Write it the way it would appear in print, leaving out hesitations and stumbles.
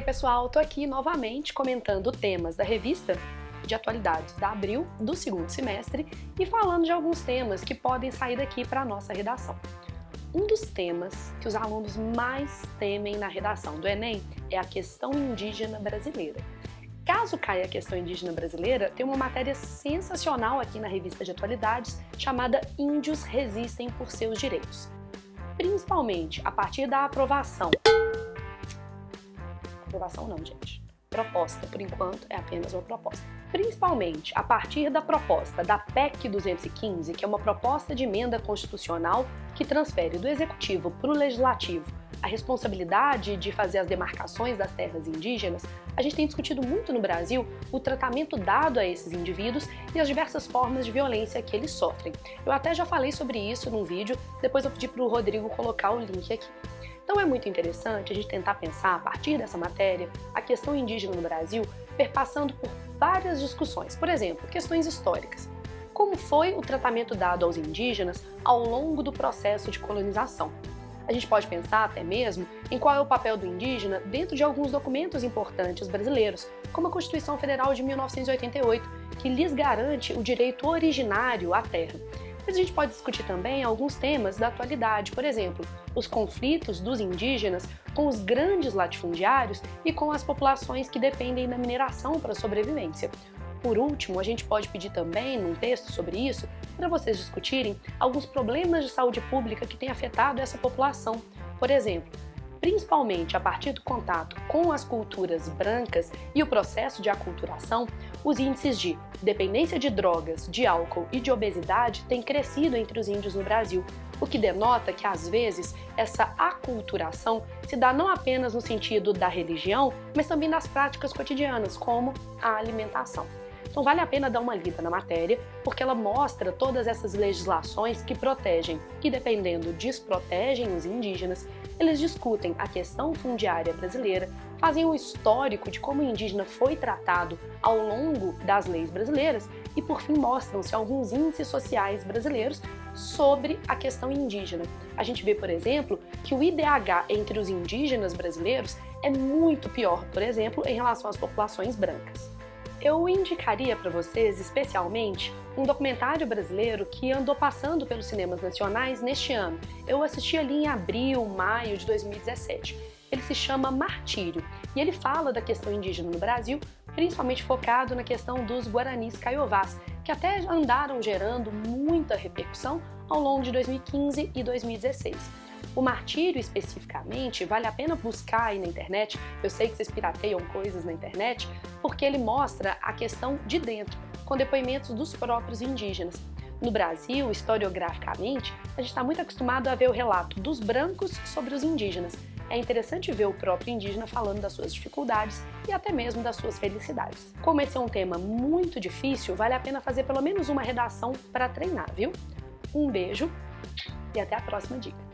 pessoal, tô aqui novamente comentando temas da revista de atualidades da Abril do segundo semestre e falando de alguns temas que podem sair daqui para a nossa redação. Um dos temas que os alunos mais temem na redação do Enem é a questão indígena brasileira. Caso caia a questão indígena brasileira, tem uma matéria sensacional aqui na revista de atualidades chamada Índios Resistem por Seus Direitos. Principalmente a partir da aprovação não, gente. Proposta, por enquanto, é apenas uma proposta. Principalmente a partir da proposta da PEC 215, que é uma proposta de emenda constitucional que transfere do Executivo para o Legislativo a responsabilidade de fazer as demarcações das terras indígenas, a gente tem discutido muito no Brasil o tratamento dado a esses indivíduos e as diversas formas de violência que eles sofrem. Eu até já falei sobre isso num vídeo, depois eu pedi para o Rodrigo colocar o link aqui. Então é muito interessante a gente tentar pensar, a partir dessa matéria, a questão indígena no Brasil, perpassando por várias discussões. Por exemplo, questões históricas. Como foi o tratamento dado aos indígenas ao longo do processo de colonização? A gente pode pensar até mesmo em qual é o papel do indígena dentro de alguns documentos importantes brasileiros, como a Constituição Federal de 1988, que lhes garante o direito originário à terra. Mas a gente pode discutir também alguns temas da atualidade, por exemplo, os conflitos dos indígenas com os grandes latifundiários e com as populações que dependem da mineração para a sobrevivência. Por último, a gente pode pedir também, num texto sobre isso, para vocês discutirem alguns problemas de saúde pública que têm afetado essa população. Por exemplo, principalmente a partir do contato com as culturas brancas e o processo de aculturação, os índices de dependência de drogas, de álcool e de obesidade têm crescido entre os índios no Brasil, o que denota que, às vezes, essa aculturação se dá não apenas no sentido da religião, mas também das práticas cotidianas, como a alimentação. Então vale a pena dar uma lida na matéria, porque ela mostra todas essas legislações que protegem e, dependendo, desprotegem os indígenas. Eles discutem a questão fundiária brasileira, fazem um histórico de como o indígena foi tratado ao longo das leis brasileiras e, por fim, mostram-se alguns índices sociais brasileiros sobre a questão indígena. A gente vê, por exemplo, que o IDH entre os indígenas brasileiros é muito pior, por exemplo, em relação às populações brancas. Eu indicaria para vocês, especialmente, um documentário brasileiro que andou passando pelos cinemas nacionais neste ano. Eu assisti ali em abril, maio de 2017. Ele se chama Martírio e ele fala da questão indígena no Brasil, principalmente focado na questão dos Guaranis Caiovás, que até andaram gerando muita repercussão ao longo de 2015 e 2016. O Martírio, especificamente, vale a pena buscar aí na internet, eu sei que vocês pirateiam coisas na internet, porque ele mostra a questão de dentro, com depoimentos dos próprios indígenas. No Brasil, historiograficamente, a gente está muito acostumado a ver o relato dos brancos sobre os indígenas. É interessante ver o próprio indígena falando das suas dificuldades e até mesmo das suas felicidades. Como esse é um tema muito difícil, vale a pena fazer pelo menos uma redação para treinar, viu? Um beijo e até a próxima dica!